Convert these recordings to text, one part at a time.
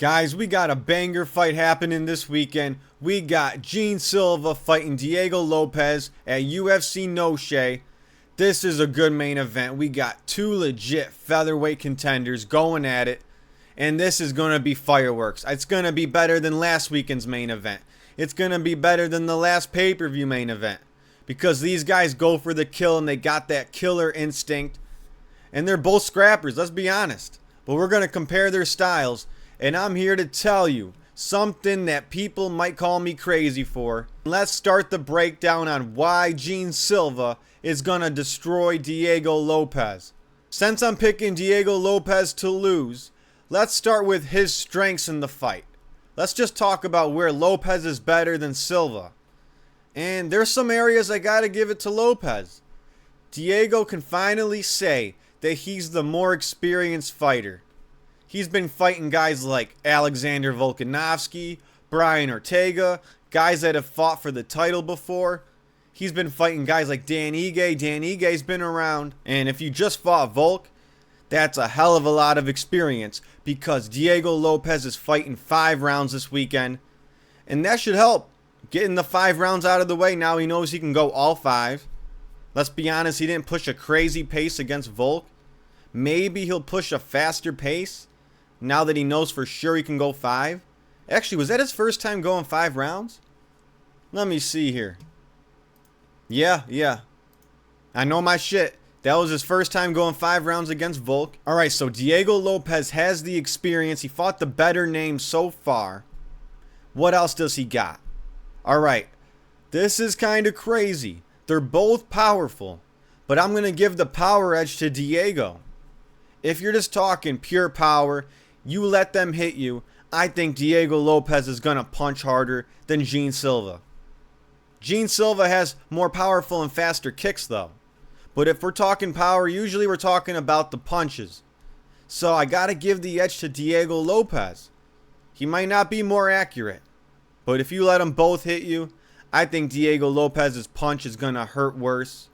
Guys, we got a banger fight happening this weekend. We got Jean Silva fighting Diego Lopes at UFC Noche. This is a good main event. We got two legit featherweight contenders going at it. And this is going to be fireworks. It's going to be better than last weekend's main event. It's going to be better than the last pay-per-view main event. Because these guys go for the kill and they got that killer instinct. And they're both scrappers, let's be honest. But we're going to compare their styles. And I'm here to tell you something that people might call me crazy for. Let's start the breakdown on why Jean Silva is going to destroy Diego Lopes. Since I'm picking Diego Lopes to lose, let's start with his strengths in the fight. Let's just talk about where Lopes is better than Silva. And there's some areas I got to give it to Lopes. Diego can finally say that he's the more experienced fighter. He's been fighting guys like Alexander Volkanovski, Brian Ortega, guys that have fought for the title before. He's been fighting guys like Dan Ige. Dan Ige's been around. And if you just fought Volk, that's a hell of a lot of experience because Diego Lopes is fighting 5 rounds this weekend. And that should help. Getting the 5 rounds out of the way, now he knows he can go all 5. Let's be honest, he didn't push a crazy pace against Volk. Maybe he'll push a faster pace now that he knows for sure he can go 5. Actually, was that his first time going 5 rounds? Let me see here. Yeah. I know my shit. That was his first time going 5 rounds against Volk. Alright, so Diego Lopes has the experience. He fought the better name so far. What else does he got? Alright, this is kind of crazy. They're both powerful. But I'm going to give the power edge to Diego. If you're just talking pure power, you let them hit you, I think Diego Lopes is going to punch harder than Jean Silva. Jean Silva has more powerful and faster kicks though. But if we're talking power, usually we're talking about the punches. So I got to give the edge to Diego Lopes. He might not be more accurate. But if you let them both hit you, I think Diego Lopes' punch is going to hurt worse.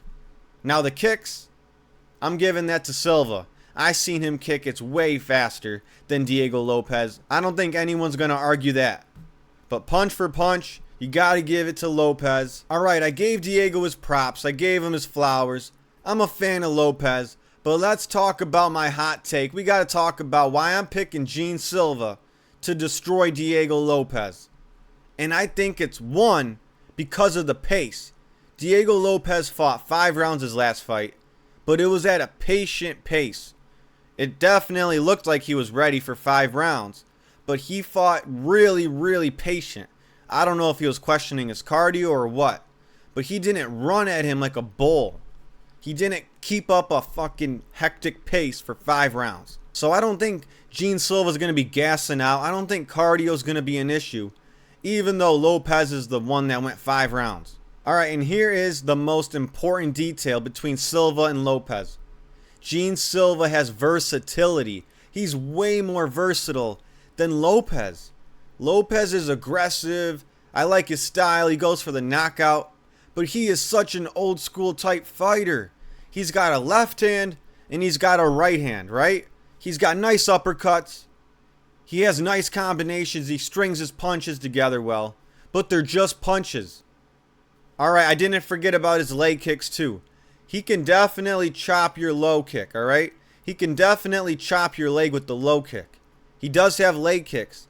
Now the kicks, I'm giving that to Silva. I seen him kick. It's way faster than Diego Lopes. I don't think anyone's going to argue that. But punch for punch, you got to give it to Lopes. Alright, I gave Diego his props. I gave him his flowers. I'm a fan of Lopes. But let's talk about my hot take. We got to talk about why I'm picking Jean Silva to destroy Diego Lopes. And I think it's one, because of the pace. Diego Lopes fought 5 rounds his last fight. But it was at a patient pace. It definitely looked like he was ready for 5 rounds. But he fought really patient. I don't know if he was questioning his cardio or what. But he didn't run at him like a bull. He didn't keep up a fucking hectic pace for 5 rounds. So I don't think Jean Silva is going to be gassing out. I don't think cardio is going to be an issue. Even though Lopes is the one that went 5 rounds. Alright, and here is the most important detail between Silva and Lopes. Jean Silva has versatility. He's way more versatile than Lopes. Lopes is aggressive. I like his style. He goes for the knockout. But he is such an old school type fighter. He's got a left hand and he's got a right hand, right? He's got nice uppercuts. He has nice combinations. He strings his punches together well. But they're just punches. Alright, I didn't forget about his leg kicks too. He can definitely chop your low kick, alright? He can definitely chop your leg with the low kick. He does have leg kicks.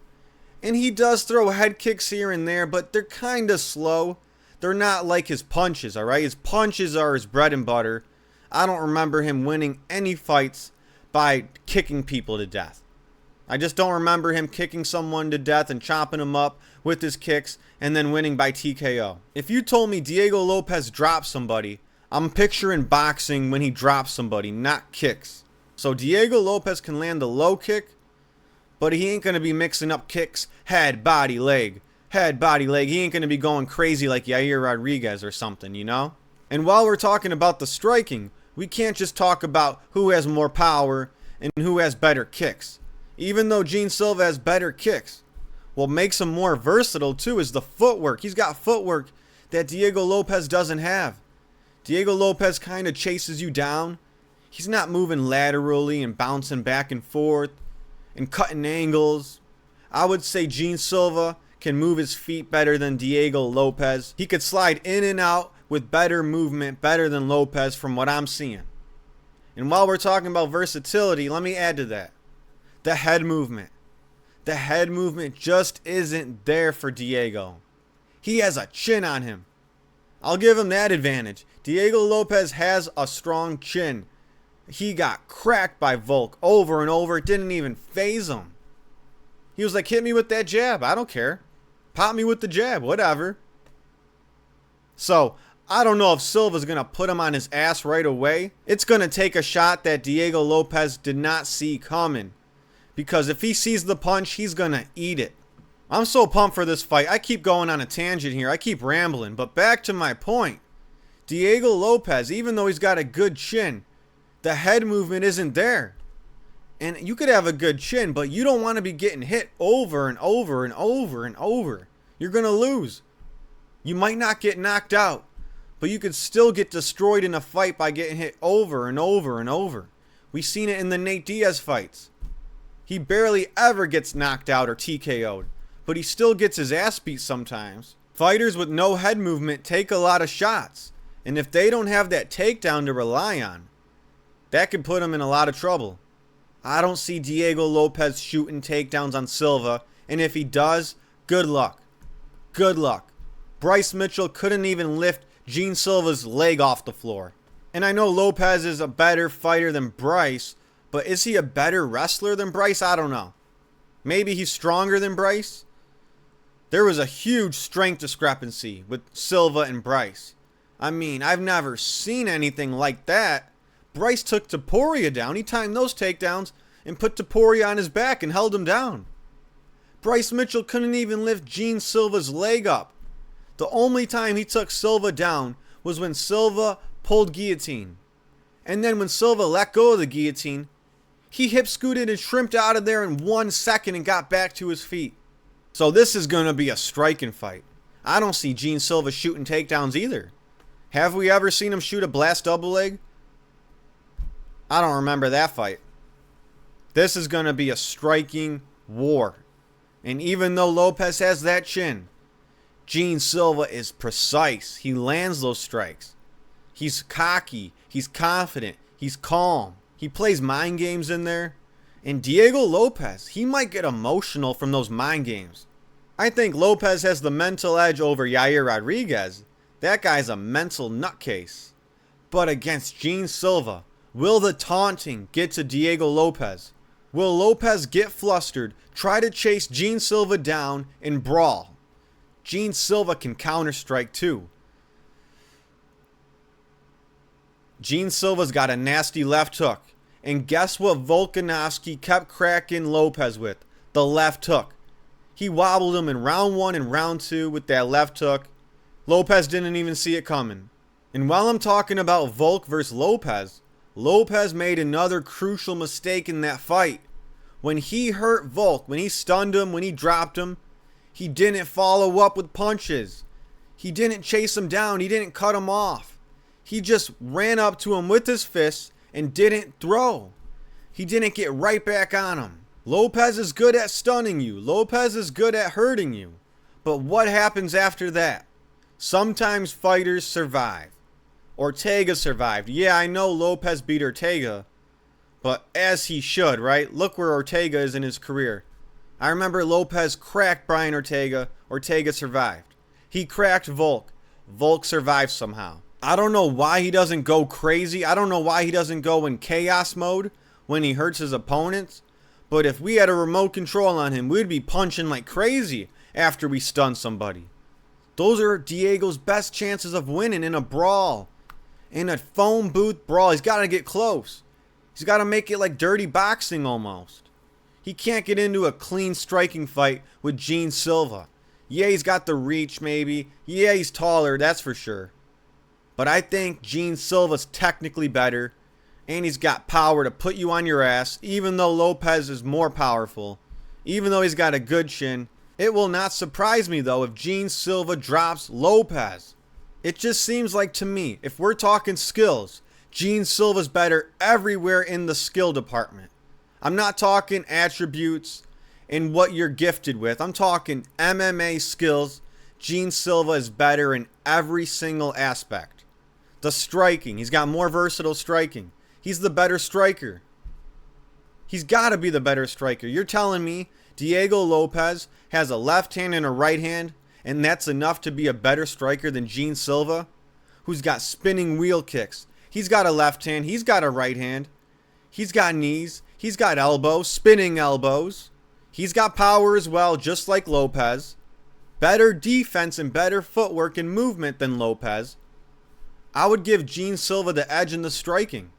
And he does throw head kicks here and there, but they're kind of slow. They're not like his punches, alright? His punches are his bread and butter. I don't remember him winning any fights by kicking people to death. I just don't remember him kicking someone to death and chopping them up with his kicks and then winning by TKO. If you told me Diego Lopes dropped somebody, I'm picturing boxing when he drops somebody, not kicks. So Diego Lopes can land a low kick, but he ain't going to be mixing up kicks, head, body, leg. Head, body, leg. He ain't going to be going crazy like Yair Rodriguez or something, you know? And while we're talking about the striking, we can't just talk about who has more power and who has better kicks. Even though Jean Silva has better kicks, what makes him more versatile too is the footwork. He's got footwork that Diego Lopes doesn't have. Diego Lopes kind of chases you down. He's not moving laterally and bouncing back and forth and cutting angles I would say Jean Silva can move his feet better than Diego Lopes. He could slide in and out with better movement, better than Lopes from what I'm seeing. And while we're talking about versatility, let me add to that. The head movement. The head movement just isn't there for Diego. He has a chin on him. I'll give him that advantage. Diego Lopes has a strong chin. He got cracked by Volk over and over. It didn't even faze him. He was like, hit me with that jab. I don't care. Pop me with the jab. Whatever. So, I don't know if Silva's going to put him on his ass right away. It's going to take a shot that Diego Lopes did not see coming. Because if he sees the punch, he's going to eat it. I'm so pumped for this fight. I keep going on a tangent here. I keep rambling. But back to my point. Diego Lopes, even though he's got a good chin, the head movement isn't there. And you could have a good chin, but you don't want to be getting hit over and over and over and over. You're going to lose. You might not get knocked out, but you could still get destroyed in a fight by getting hit over and over and over. We've seen it in the Nate Diaz fights. He barely ever gets knocked out or TKO'd, but he still gets his ass beat sometimes. Fighters with no head movement take a lot of shots, and if they don't have that takedown to rely on, that could put them in a lot of trouble. I don't see Diego Lopes shooting takedowns on Silva, and if he does, good luck. Good luck. Bryce Mitchell couldn't even lift Jean Silva's leg off the floor. And I know Lopes is a better fighter than Bryce, but is he a better wrestler than Bryce? I don't know. Maybe he's stronger than Bryce. There was a huge strength discrepancy with Silva and Bryce. I mean, I've never seen anything like that. Bryce took Topuria down. He timed those takedowns and put Topuria on his back and held him down. Bryce Mitchell couldn't even lift Jean Silva's leg up. The only time he took Silva down was when Silva pulled guillotine. And then when Silva let go of the guillotine, he hip scooted and shrimped out of there in 1 second and got back to his feet. So this is going to be a striking fight. I don't see Jean Silva shooting takedowns either. Have we ever seen him shoot a blast double leg? I don't remember that fight. This is going to be a striking war. And even though Lopes has that chin, Jean Silva is precise. He lands those strikes. He's cocky. He's confident. He's calm. He plays mind games in there. And Diego Lopes, he might get emotional from those mind games. I think Lopes has the mental edge over Yair Rodriguez. That guy's a mental nutcase. But against Jean Silva, will the taunting get to Diego Lopes? Will Lopes get flustered, try to chase Jean Silva down, and brawl? Jean Silva can counter-strike too. Jean Silva's got a nasty left hook. And guess what Volkanovski kept cracking Lopes with? The left hook. He wobbled him in round 1 and round 2 with that left hook. Lopes didn't even see it coming. And while I'm talking about Volk versus Lopes, Lopes made another crucial mistake in that fight. When he hurt Volk, when he stunned him, when he dropped him, he didn't follow up with punches. He didn't chase him down. He didn't cut him off. He just ran up to him with his fists and didn't throw. He didn't get right back on him. Lopes is good at stunning you. Lopes is good at hurting you. But what happens after that? Sometimes fighters survive. Ortega survived. Yeah, I know Lopes beat Ortega, but as he should, right? Look where Ortega is in his career. I remember Lopes cracked Brian Ortega. Ortega survived. He cracked Volk. Volk survived somehow. I don't know why he doesn't go crazy. I don't know why he doesn't go in chaos mode when he hurts his opponents. But if we had a remote control on him, we'd be punching like crazy after we stun somebody. Those are Diego's best chances of winning in a brawl. In a phone booth brawl, he's got to get close. He's got to make it like dirty boxing almost. He can't get into a clean striking fight with Jean Silva. Yeah, he's got the reach maybe. Yeah, he's taller, that's for sure. But I think Jean Silva's technically better. And he's got power to put you on your ass. Even though Lopes is more powerful. Even though he's got a good chin. It will not surprise me though if Jean Silva drops Lopes. It just seems like to me, if we're talking skills, Jean Silva's better everywhere in the skill department. I'm not talking attributes in what you're gifted with, I'm talking MMA skills, Jean Silva is better in every single aspect. The striking, he's got more versatile striking. He's the better striker. He's got to be the better striker. You're telling me Diego Lopes has a left hand and a right hand, and that's enough to be a better striker than Jean Silva, who's got spinning wheel kicks. He's got a left hand. He's got a right hand. He's got knees. He's got elbows, spinning elbows. He's got power as well, just like Lopes. Better defense and better footwork and movement than Lopes. I would give Jean Silva the edge in the striking.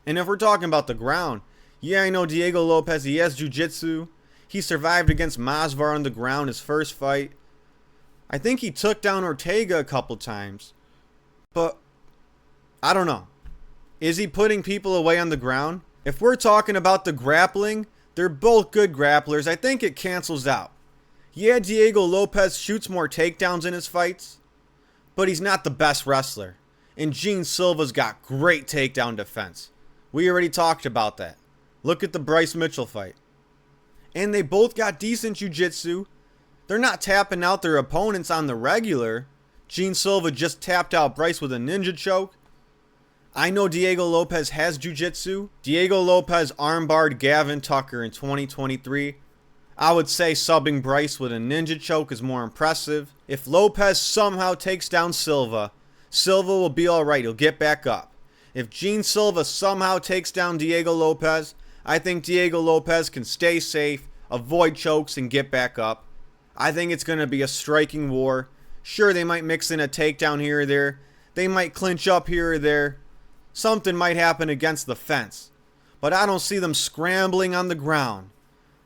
And if we're talking about the ground, yeah, I know Diego Lopes, he has jiu-jitsu. He survived against Masvar on the ground his first fight. I think he took down Ortega a couple times. But I don't know. Is he putting people away on the ground? If we're talking about the grappling, they're both good grapplers. I think it cancels out. Yeah, Diego Lopes shoots more takedowns in his fights, but he's not the best wrestler. And Jean Silva's got great takedown defense. We already talked about that. Look at the Bryce Mitchell fight. And they both got decent jiu-jitsu. They're not tapping out their opponents on the regular. Jean Silva just tapped out Bryce with a ninja choke. I know Diego Lopes has jiu-jitsu. Diego Lopes armbarred Gavin Tucker in 2023. I would say subbing Bryce with a ninja choke is more impressive. If Lopes somehow takes down Silva, Silva will be alright. He'll get back up. If Jean Silva somehow takes down Diego Lopes, I think Diego Lopes can stay safe, avoid chokes, and get back up. I think it's going to be a striking war. Sure, they might mix in a takedown here or there. They might clinch up here or there. Something might happen against the fence. But I don't see them scrambling on the ground.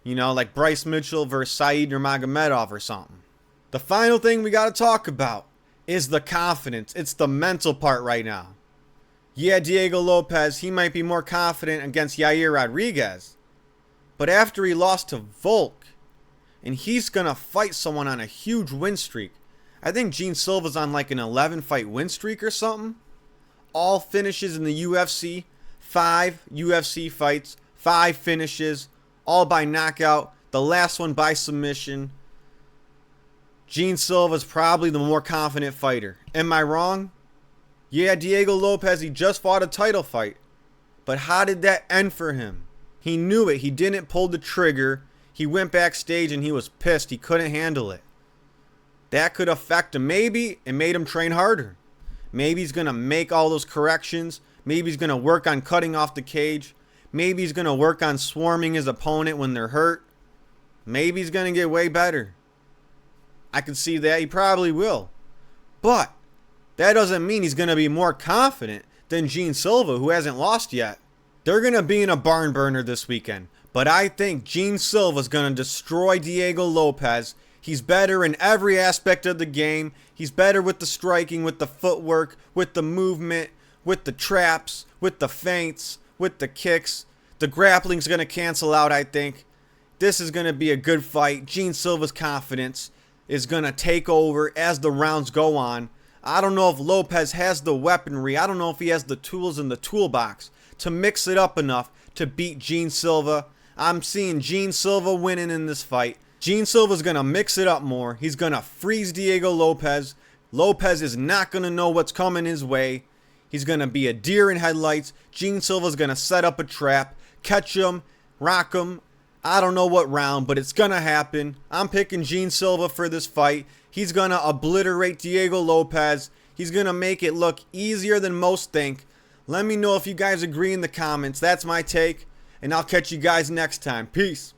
You know, like Bryce Mitchell versus Said Nurmagomedov or something. The final thing we got to talk about is the confidence. It's the mental part right now. Yeah, Diego Lopes, he might be more confident against Yair Rodriguez. But after he lost to Volk, and he's going to fight someone on a huge win streak. I think Jean Silva's on like an 11-fight win streak or something. All finishes in the UFC. 5 UFC fights. 5 finishes. All by knockout. The last one by submission. Jean Silva's probably the more confident fighter. Am I wrong? Yeah, Diego Lopes, he just fought a title fight. But how did that end for him? He knew it. He didn't pull the trigger. He went backstage and he was pissed. He couldn't handle it. That could affect him. Maybe it made him train harder. Maybe he's going to make all those corrections. Maybe he's going to work on cutting off the cage. Maybe he's going to work on swarming his opponent when they're hurt. Maybe he's going to get way better. I can see that. He probably will. But that doesn't mean he's going to be more confident than Jean Silva, who hasn't lost yet. They're going to be in a barn burner this weekend. But I think Jean Silva's going to destroy Diego Lopes. He's better in every aspect of the game. He's better with the striking, with the footwork, with the movement, with the traps, with the feints, with the kicks. The grappling's going to cancel out, I think. This is going to be a good fight. Jean Silva's confidence is going to take over as the rounds go on. I don't know if Lopes has the weaponry. I don't know if he has the tools in the toolbox to mix it up enough to beat Jean Silva. I'm seeing Jean Silva winning in this fight. Jean Silva's going to mix it up more. He's going to freeze Diego Lopes. Lopes is not going to know what's coming his way. He's going to be a deer in headlights. Jean Silva's going to set up a trap, catch him, rock him. I don't know what round, but it's going to happen. I'm picking Jean Silva for this fight. He's going to obliterate Diego Lopes. He's going to make it look easier than most think. Let me know if you guys agree in the comments. That's my take. And I'll catch you guys next time. Peace.